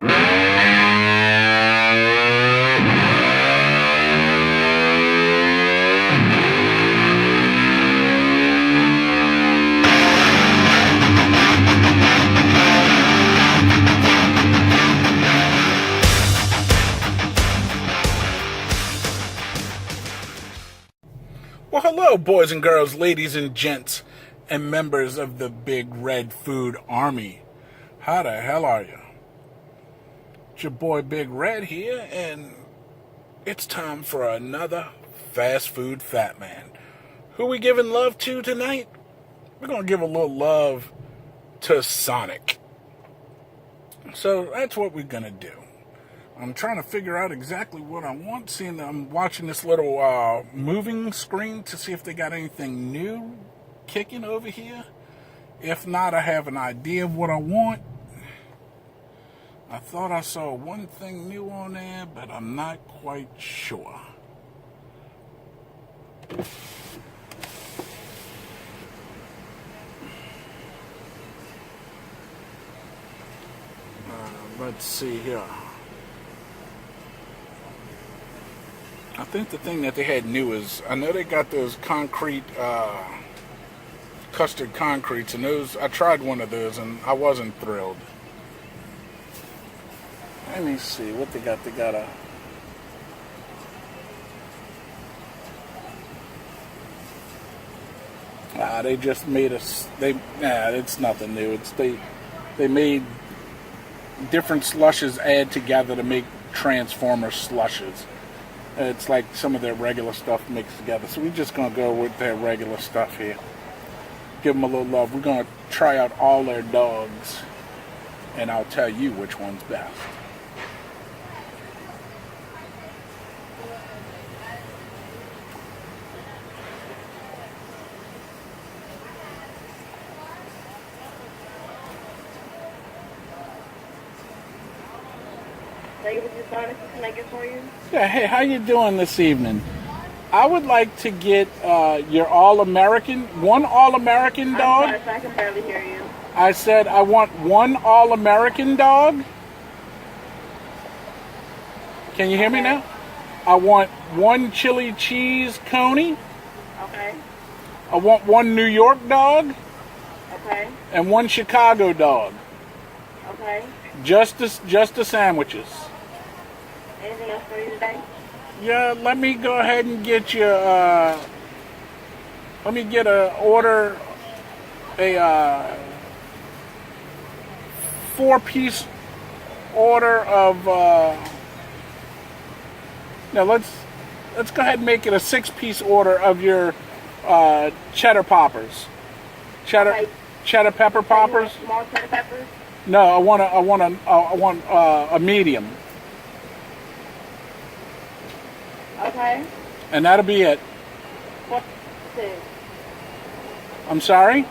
Well, hello, boys and girls, ladies and gents, and members of the Big Red Food Army. How the hell are you? It's your boy Big Red here, and it's time for another fast food fat man. Who we giving love to tonight? We're going to give a little love to Sonic. So that's what we're going to do. I'm trying to figure out exactly what I want, seeing that I'm watching this little moving screen to see if they got anything new kicking over here. If not, I have an idea of what I want. I thought I saw one thing new on there, but I'm not quite sure. Let's see here. I think the thing that they had new is, I know they got those concrete, custard concretes, and those, I tried one of those and I wasn't thrilled. Let me see what they got. They got they just made us, it's nothing new. They made different slushes add together to make Transformer slushes. It's like some of their regular stuff mixed together. So we're just going to go with their regular stuff here. Give them a little love. We're going to try out all their dogs, and I'll tell you which one's best. Can I get for you? Yeah, hey, how you doing this evening? I would like to get your All-American, one All-American dog. I'm sorry, I can barely hear you. I said I want one All-American dog. Can you hear me now? I want one chili cheese coney. Okay. I want one New York dog. Okay. And one Chicago dog. Okay. Just the sandwiches. Anything else for you today? Yeah, let me go ahead and get you, let me get a 4-piece order of, now let's go ahead and make it a 6-piece order of your, cheddar poppers. Okay. Cheddar pepper poppers? Small cheddar peppers? No, I want a medium. Okay. And that'll be it. What's this? I'm sorry?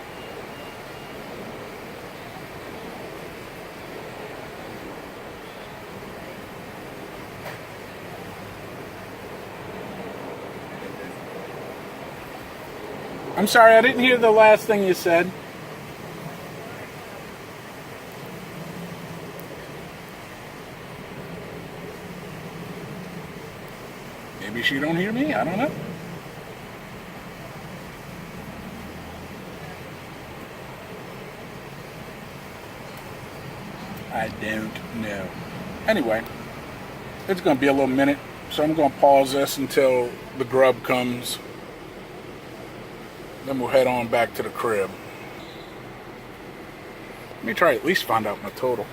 I'm sorry, I didn't hear the last thing you said. Maybe she don't hear me, I don't know. I don't know. Anyway, it's going to be a little minute, so I'm going to pause this until the grub comes. Then we'll head on back to the crib. Let me try at least find out my total.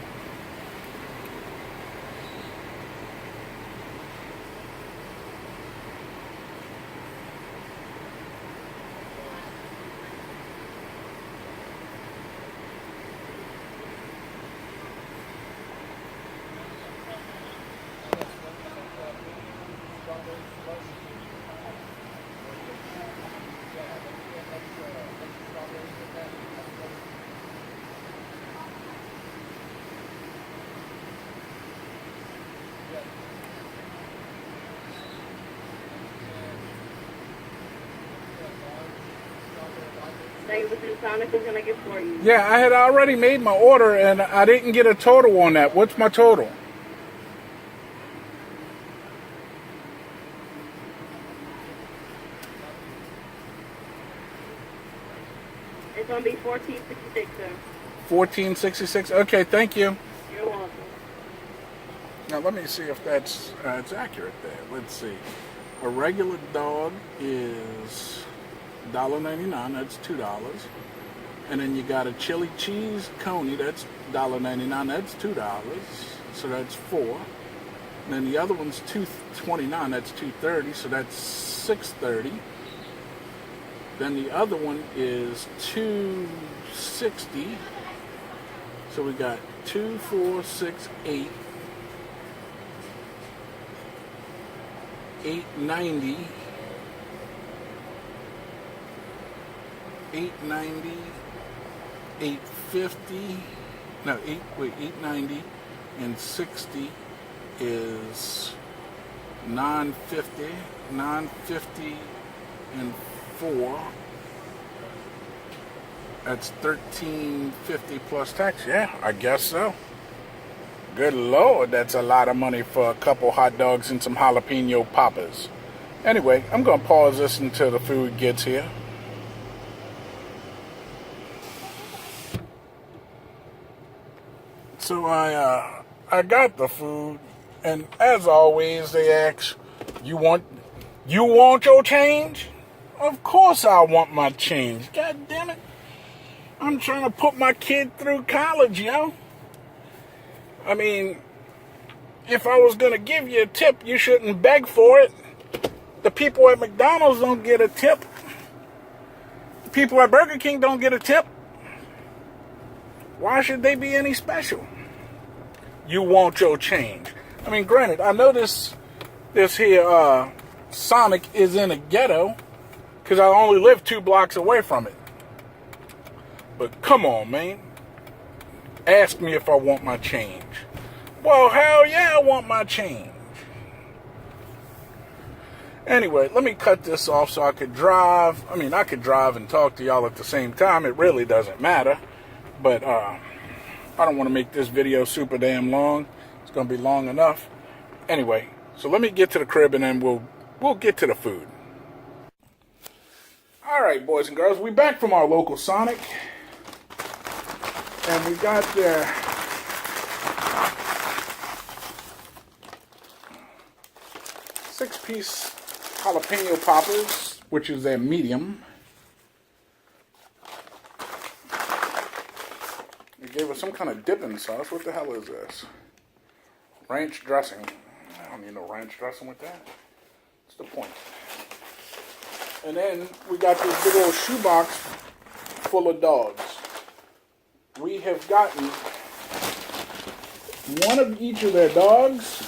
Okay, but then Sonic is gonna get for you. Yeah, I had already made my order and I didn't get a total on that. What's my total? It's gonna be 14.66, sir. 14.66. Okay, thank you. You're welcome. Now let me see if that's it's accurate there. Let's see. A regular dog is $1.99. That's $2. And then you got a chili cheese coney. That's $1.99. That's $2. So that's $4. And then the other one's $2.29. That's $2.30. So that's $6.30. Then the other one is $2.60. So we got 2, 4, 6, 8. $8.90, $8.90, $8.50, no, $8.90 and 60 is $9.50, $9.50 and 4. That's $13.50 plus tax. Yeah, I guess so. Good Lord, that's a lot of money for a couple hot dogs and some jalapeno poppers. Anyway, I'm going to pause this until the food gets here. So I got the food, and as always, they ask, you want your change? Of course I want my change. God damn it. I'm trying to put my kid through college, yo. I mean, if I was going to give you a tip, you shouldn't beg for it. The people at McDonald's don't get a tip. The people at Burger King don't get a tip. Why should they be any special? You want your change. I mean, granted, I know this here Sonic is in a ghetto because I only live 2 blocks away from it. But come on, man. Ask me if I want my change. Well, hell yeah, I want my change. Anyway, let me cut this off so I could drive. I mean, I could drive and talk to y'all at the same time. It really doesn't matter. But I don't want to make this video super damn long. It's going to be long enough. Anyway, so let me get to the crib and then we'll get to the food. All right, boys and girls, we back from our local Sonic. And we got their 6-piece jalapeno poppers, which is their medium. They gave us some kind of dipping sauce. What the hell is this? Ranch dressing. I don't need no ranch dressing with that. What's the point? And then we got this big old shoebox full of dogs. We have gotten one of each of their dogs,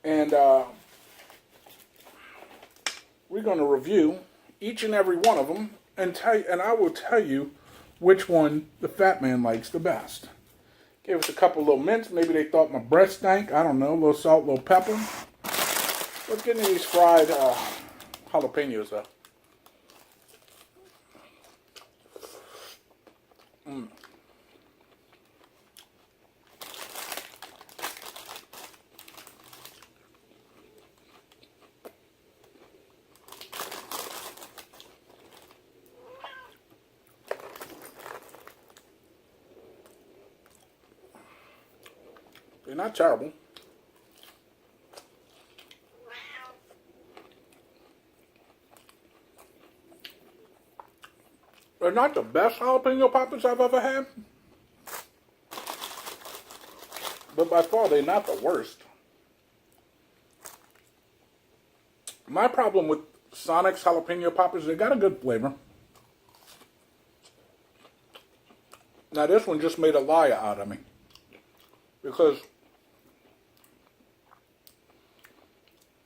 and we're going to review each and every one of them, and I will tell you which one the fat man likes the best. Gave us a couple little mints. Maybe they thought my breath stank. I don't know. A little salt, a little pepper. Let's get into these fried jalapenos, though. They're not terrible. They're not the best jalapeno poppers I've ever had. But by far, they're not the worst. My problem with Sonic's jalapeno poppers, they got a good flavor. Now this one just made a liar out of me. Because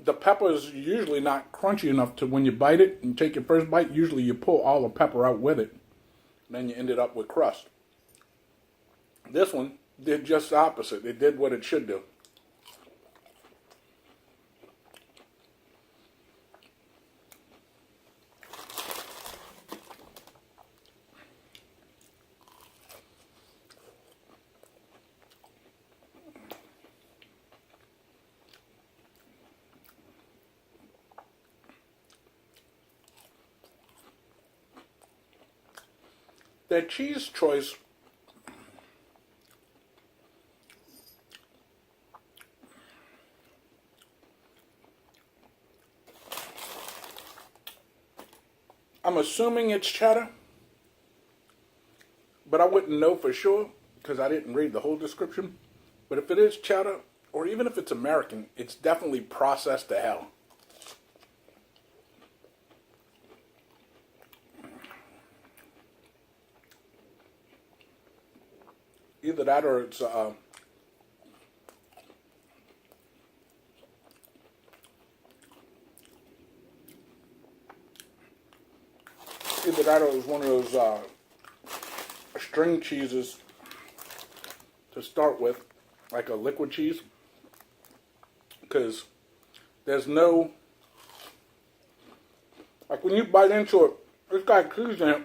the pepper is usually not crunchy enough to, when you bite it and take your first bite, usually you pull all the pepper out with it. And then you ended up with crust. This one did just the opposite. It did what it should do. their cheese choice I'm assuming it's cheddar, but I wouldn't know for sure because I didn't read the whole description. But if it is cheddar, or even if it's American, it's definitely processed to hell. Either that or it's either that or it's one of those string cheeses to start with, like a liquid cheese, because there's no, like when you bite into it, it's got cheese in it.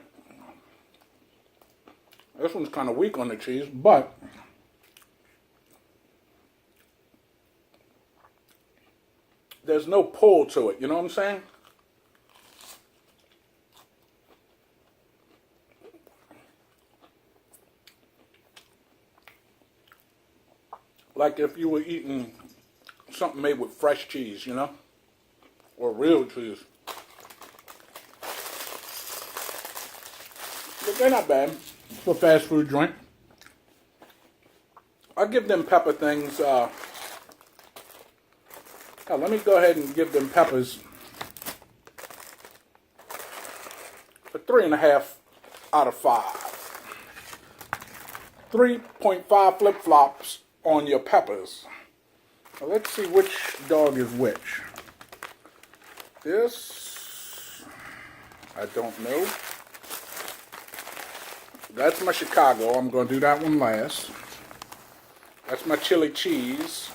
This one's kind of weak on the cheese, but there's no pull to it, you know what I'm saying? Like if you were eating something made with fresh cheese, you know? Or real cheese. But they're not bad for a fast food joint. I'll give them pepper things, let me go ahead and give them peppers a 3.5 out of 5. 3.5 flip-flops on your peppers. Now let's see which dog is which. This, I don't know. That's my Chicago. I'm going to do that one last. That's my chili cheese.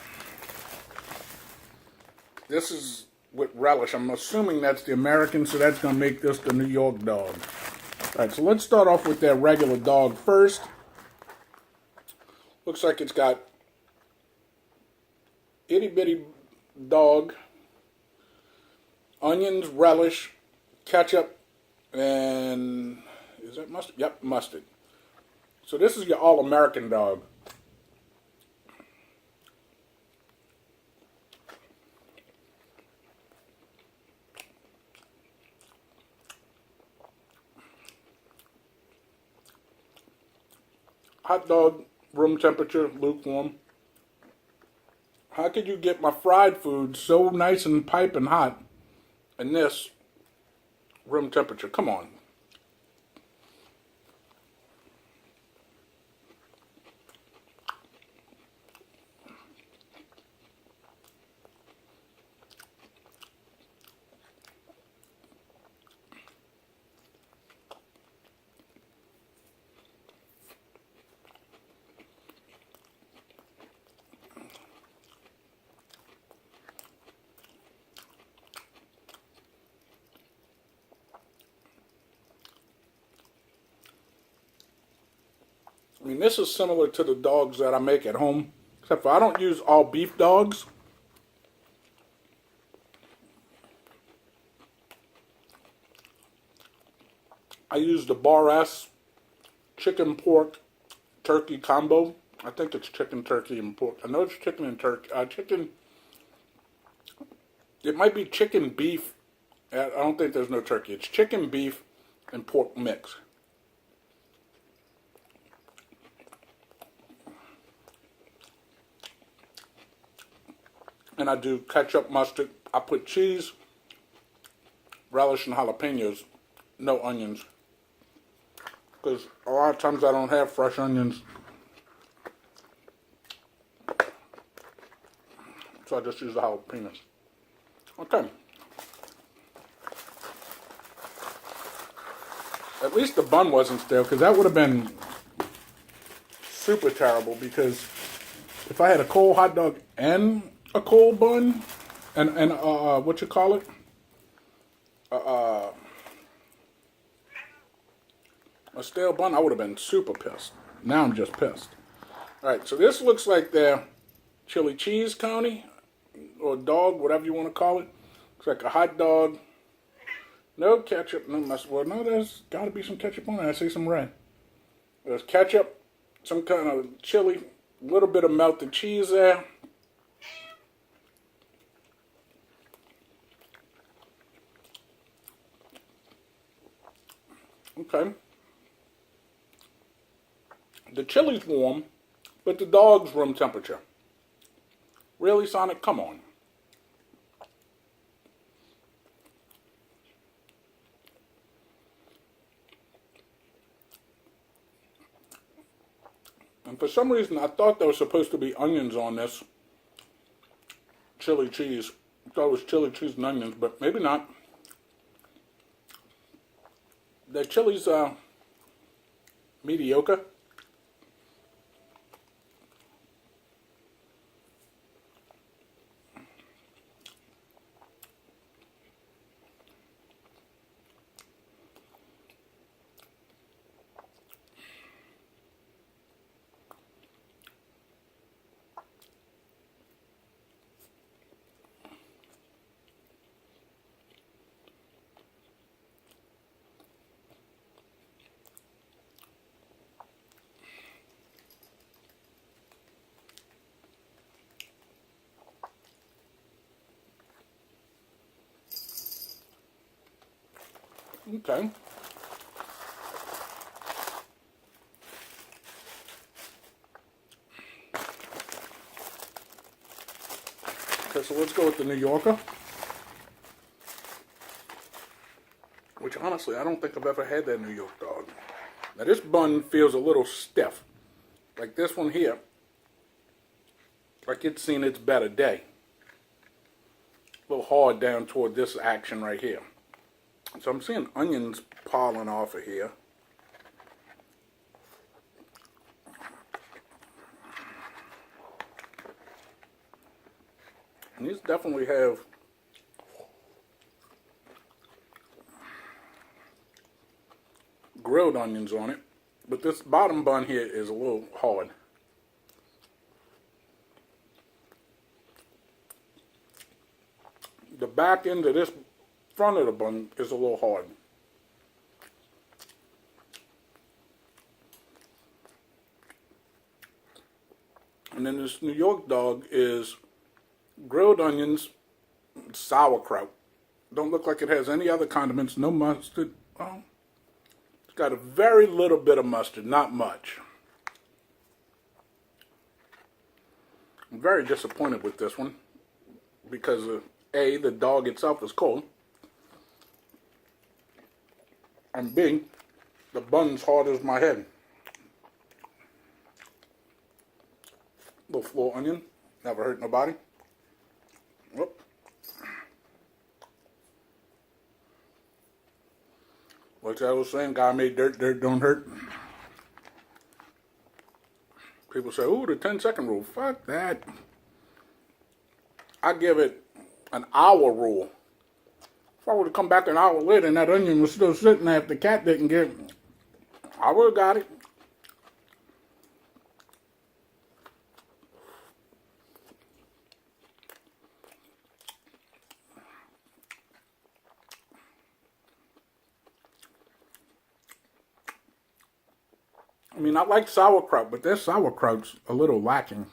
This is with relish. I'm assuming that's the American, so that's going to make this the New York dog. Alright, so let's start off with their regular dog first. Looks like it's got itty bitty dog, onions, relish, ketchup, and is that mustard? Yep, mustard. So this is your all-American dog. Hot dog, room temperature, lukewarm. How could you get my fried food so nice and piping hot and this room temperature? Come on. I mean, this is similar to the dogs that I make at home, except for I don't use all beef dogs. I use the Bar S chicken, pork, turkey combo. I think it's chicken, turkey, and pork. I know it's chicken and turkey. It might be chicken, beef. I don't think there's no turkey. It's chicken, beef, and pork mix. And I do ketchup, mustard. I put cheese, relish, and jalapenos. No onions. Because a lot of times I don't have fresh onions. So I just use the jalapenos. Okay. At least the bun wasn't stale, because that would have been super terrible, because if I had a cold hot dog and a cold bun, and what you call it? A stale bun, I would have been super pissed. Now I'm just pissed. Alright, so this looks like their chili cheese county, or dog, whatever you want to call it. Looks like a hot dog. No ketchup, no mustard. Well, no, there's got to be some ketchup on it. I see some red. There's ketchup, some kind of chili, a little bit of melted cheese there. Okay. The chili's warm, but the dog's room temperature. Really, Sonic? Come on. And for some reason, I thought there was supposed to be onions on this chili cheese. I thought it was chili cheese and onions, but maybe not. The chili's mediocre. Okay. Okay, so let's go with the New Yorker. Which honestly, I don't think I've ever had that New York dog. Now this bun feels a little stiff. Like this one here. Like it's seen its better day. A little hard down toward this action right here. So I'm seeing onions piling off of here. And these definitely have grilled onions on it. But this bottom bun here is a little hard. The back end of this front of the bun is a little hard. And then this New York dog is grilled onions, sauerkraut. Don't look like it has any other condiments, no mustard. Oh, it's got a very little bit of mustard, not much. I'm very disappointed with this one because A, the dog itself is cold, and B, the bun's hard as my head. Little floor onion, never hurt nobody. Whoop. Like I was saying, God made dirt, dirt don't hurt. People say, ooh, the 10-second rule. Fuck that. I give it an hour rule. If I would have come back an hour later and that onion was still sitting there if the cat didn't get it, I would have got it. I mean, I like sauerkraut, but this sauerkraut's a little lacking.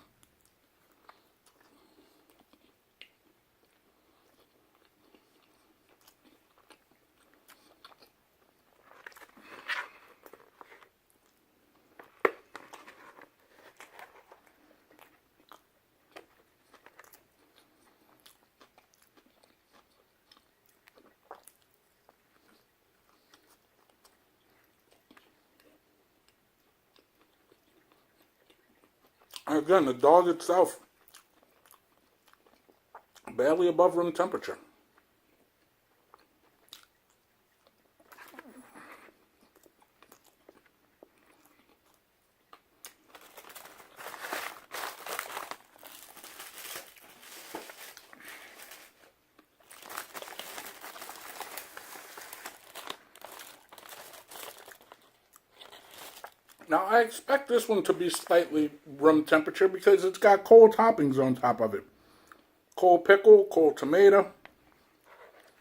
And again, the dog itself, barely above room temperature. Now, I expect this one to be slightly room temperature because it's got cold toppings on top of it. Cold pickle, cold tomato.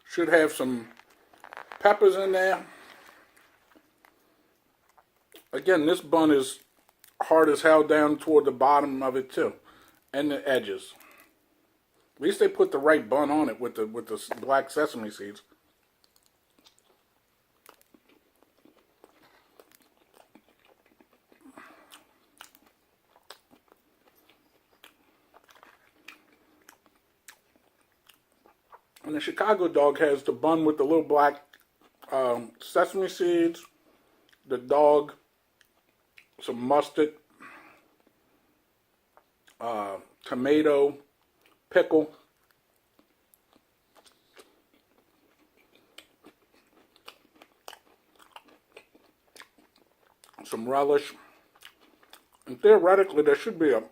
Should have some peppers in there. Again, this bun is hard as hell down toward the bottom of it too, and the edges. At least they put the right bun on it with the black sesame seeds. And the Chicago dog has the bun with the little black sesame seeds, the dog, some mustard, tomato, pickle, some relish, and theoretically there should be a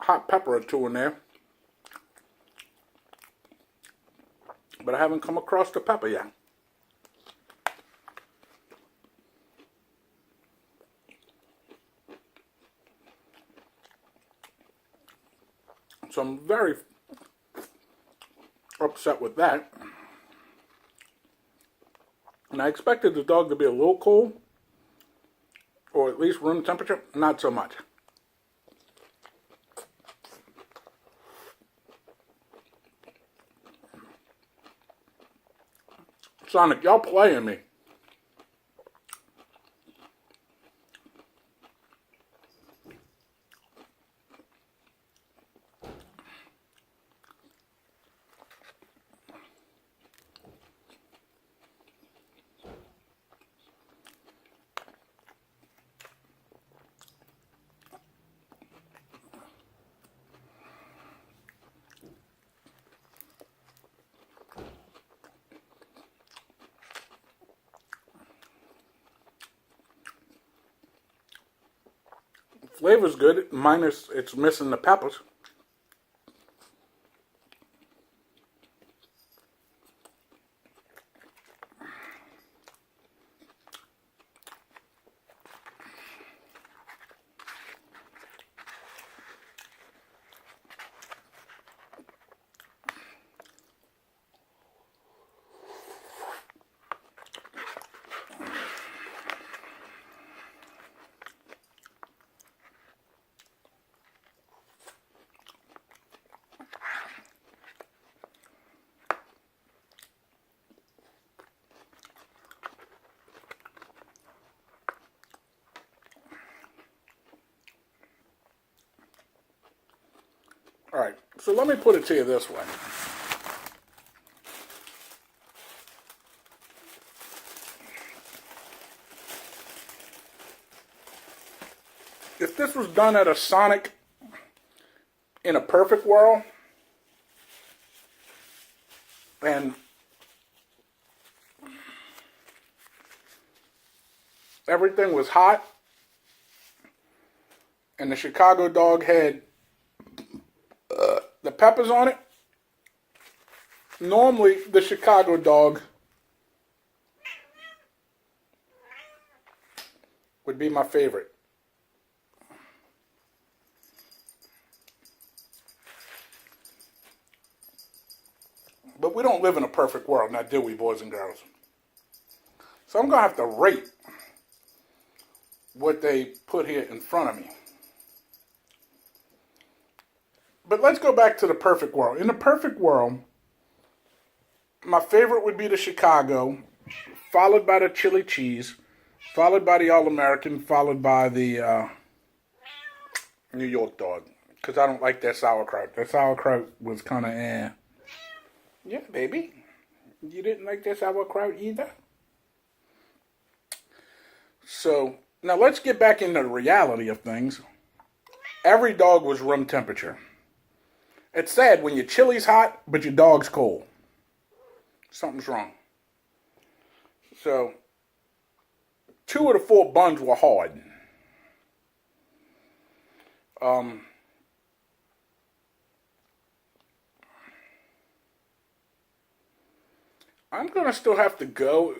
hot pepper or two in there. But I haven't come across the pepper yet. So I'm very upset with that. And I expected the dog to be a little cold, or at least room temperature. Not so much. Sonic, y'all playing me. Flavor's good, minus it's missing the peppers. All right, so let me put it to you this way. If this was done at a Sonic in a perfect world, and everything was hot, and the Chicago dog had the peppers on it, normally the Chicago dog would be my favorite. But we don't live in a perfect world, now do we, boys and girls? So I'm going to have to rate what they put here in front of me. But let's go back to the perfect world. In the perfect world, my favorite would be the Chicago, followed by the chili cheese, followed by the All-American, followed by the New York dog. Because I don't like that sauerkraut. That sauerkraut was kind of eh. Yeah, baby. You didn't like that sauerkraut either? So, now let's get back into the reality of things. Every dog was room temperature. It's sad when your chili's hot, but your dog's cold. Something's wrong. So, 2 of the 4 buns were hard. I'm going to still have to go,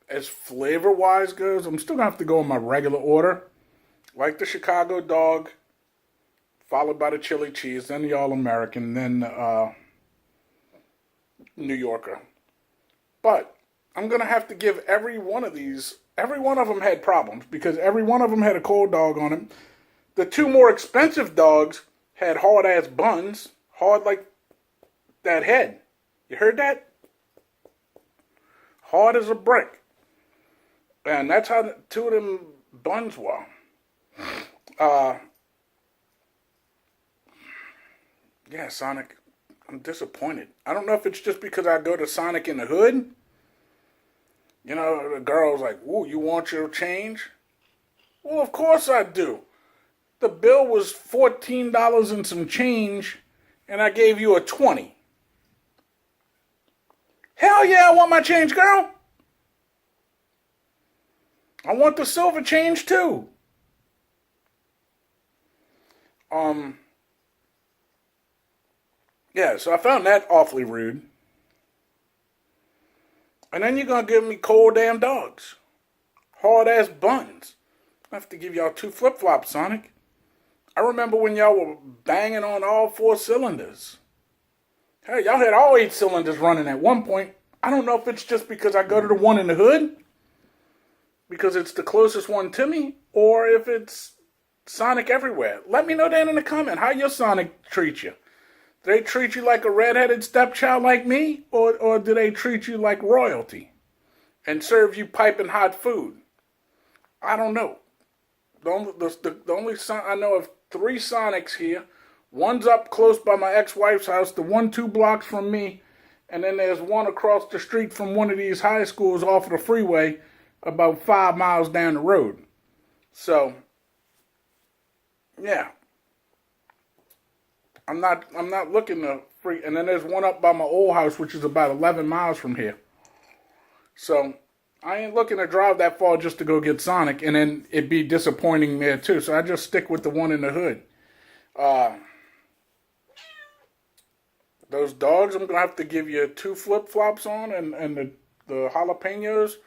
as flavor-wise goes, I'm still going to have to go in my regular order. Like the Chicago dog, followed by the chili cheese, then the All-American, then the New Yorker. But I'm going to have to give every one of these Every one of them had problems because every one of them had a cold dog on them. The two more expensive dogs had hard-ass buns, hard like that head. You heard that? Hard as a brick. And that's how the two of them buns were. Yeah, Sonic, I'm disappointed. I don't know if it's just because I go to Sonic in the Hood. You know, the girl's like, ooh, you want your change? Well, of course I do. The bill was $14 and some change, and I gave you a 20. Hell yeah, I want my change, girl. I want the silver change too. Yeah, so I found that awfully rude. And then you're going to give me cold damn dogs. Hard ass buns. I have to give y'all 2 flip-flops, Sonic. I remember when y'all were banging on all 4 cylinders. Hey, y'all had all 8 cylinders running at one point. I don't know if it's just because I go to the one in the hood, because it's the closest one to me, or if it's Sonic everywhere. Let me know down in the comment how your Sonic treat you. Do they treat you like a redheaded stepchild like me, or do they treat you like royalty and serve you piping hot food? I don't know. The only I know of 3 Sonics here. One's up close by my ex-wife's house, the one 2 blocks from me, and then there's one across the street from one of these high schools off of the freeway about 5 miles down the road. So, yeah. I'm not looking to free. And then there's one up by my old house, which is about 11 miles from here. So I ain't looking to drive that far just to go get Sonic, and then it'd be disappointing there too. So I just stick with the one in the hood. Those dogs, I'm gonna have to give you 2 flip-flops on, and the jalapenos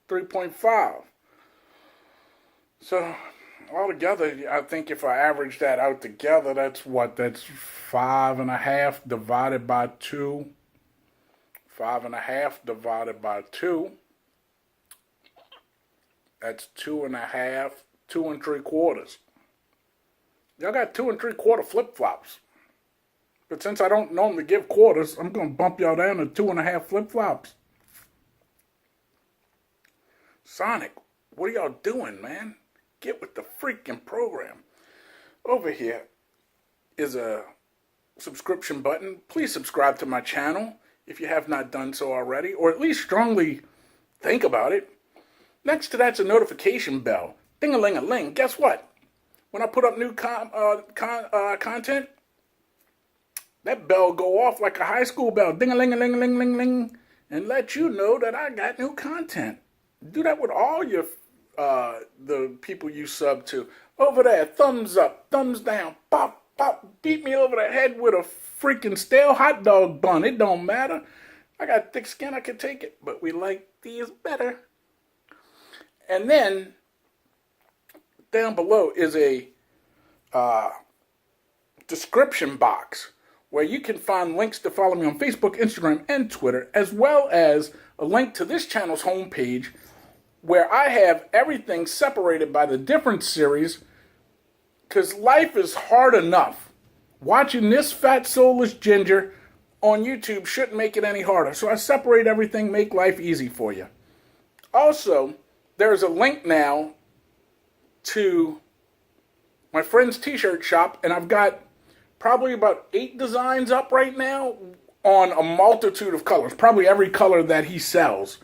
3.5. So altogether, I think if I average that out together, that's 5.5 divided by 2. 5.5 divided by 2. That's 2.5, 2 3/4. Y'all got 2 3/4 flip-flops. But since I don't normally give quarters, I'm going to bump y'all down to 2.5 flip-flops. Sonic, what are y'all doing, man? Get with the freaking program. Over here is a subscription button. Please subscribe to my channel if you have not done so already, or at least strongly think about it. Next to that's a notification bell. Ding-a-ling-a-ling. Guess what? When I put up new content, that bell go off like a high school bell. Ding-a-ling-a-ling-a-ling-ling-ling. And let you know that I got new content. Do that with all your the people you sub to. Over there, thumbs up, thumbs down, pop, pop, beat me over the head with a freaking stale hot dog bun. It don't matter. I got thick skin, I can take it, but we like these better. And then, down below is a description box where you can find links to follow me on Facebook, Instagram, and Twitter, as well as a link to this channel's homepage where I have everything separated by the different series, because life is hard enough. Watching this fat soulless ginger on YouTube shouldn't make it any harder. So I separate everything, make life easy for you. Also, there's a link now to my friend's t-shirt shop, and I've got probably about 8 designs up right now on a multitude of colors, probably every color that he sells.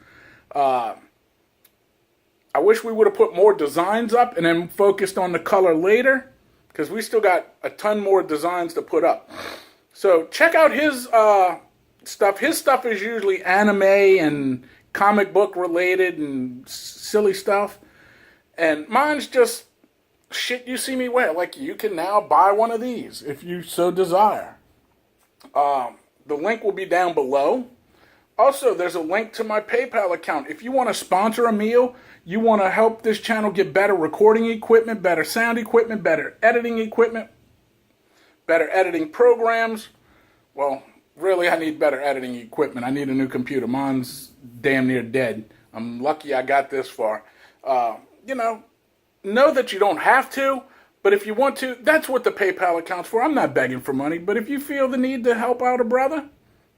I wish we would have put more designs up and then focused on the color later, because we still got a ton more designs to put up. So check out his stuff. His stuff is usually anime and comic book related and silly stuff. And mine's just shit you see me wear. Like, you can now buy one of these if you so desire. The link will be down below. Also, there's a link to my PayPal account. If you want to sponsor a meal, you want to help this channel get better recording equipment, better sound equipment, better editing equipment, better editing programs. Well, really, I need better editing equipment. I need a new computer. Mine's damn near dead. I'm lucky I got this far. You know that you don't have to, but if you want to, that's what the PayPal account's for. I'm not begging for money, but if you feel the need to help out a brother,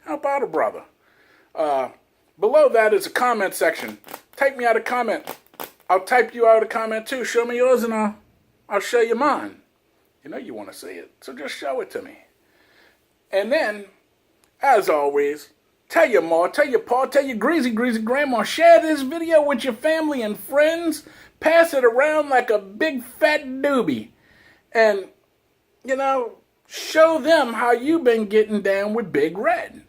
help out a brother. Below that is a comment section. Type me out a comment. I'll type you out a comment too. Show me yours and I'll show you mine. You know you want to see it, so just show it to me. And then, as always, tell your ma, tell your pa, tell your greasy grandma, share this video with your family and friends. Pass it around like a big fat doobie. And, show them how you've been getting down with Big Red.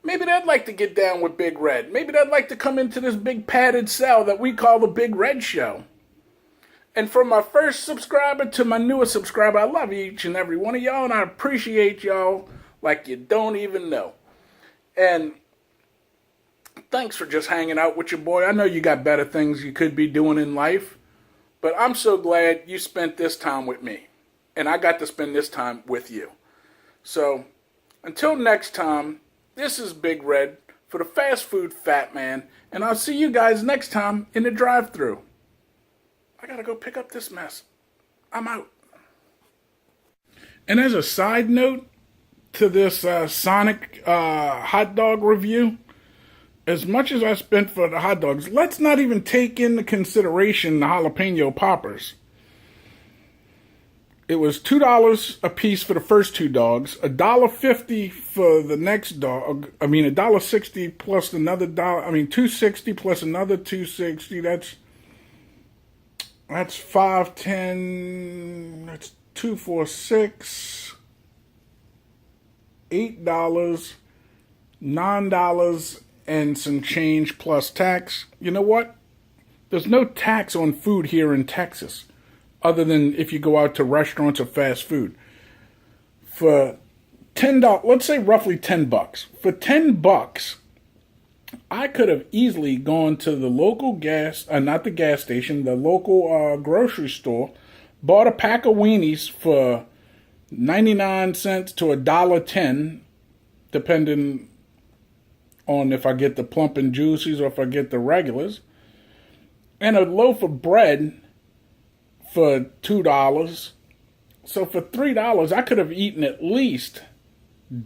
Maybe they'd like to get down with Big Red. Maybe they'd like to come into this big padded cell that we call the Big Red Show. And from my first subscriber to my newest subscriber, I love each and every one of y'all, and I appreciate y'all like you don't even know. And thanks for just hanging out with your boy. I know you got better things you could be doing in life, but I'm so glad you spent this time with me, and I got to spend this time with you. So, until next time, this is Big Red for the Fast Food Fat Man, and I'll see you guys next time in the drive-thru. I gotta go pick up this mess. I'm out. And as a side note to this Sonic hot dog review, as much as I spent for the hot dogs, let's not even take into consideration the jalapeno poppers. It was $2 a piece for the first two dogs, $1.50 for the next dog. I mean, $1.60 plus another dollar. I mean, $2.60 plus another $2.60. That's $5.10. That's $2, $4, $6, $8, $9 and some change plus tax. You know what? There's no tax on food here in Texas, other than if you go out to restaurants or fast food. For $10, let's say roughly $10. For $10, I could have easily gone to the local not the gas station, the local grocery store, bought a pack of weenies for 99 cents to $1.10, depending on if I get the plump and juicies or if I get the regulars, and a loaf of bread for $2. So for $3, I could have eaten at least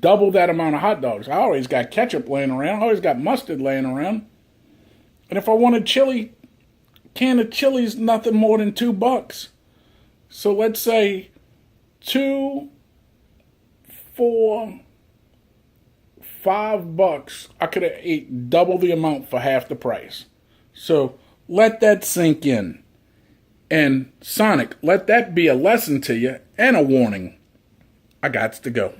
double that amount of hot dogs. I always got ketchup laying around. I always got mustard laying around. And if I wanted chili, can of chili's nothing more than $2. So let's say 2, 4, $5. I could have ate double the amount for half the price. So let that sink in. And Sonic, let that be a lesson to you and a warning. I gots to go.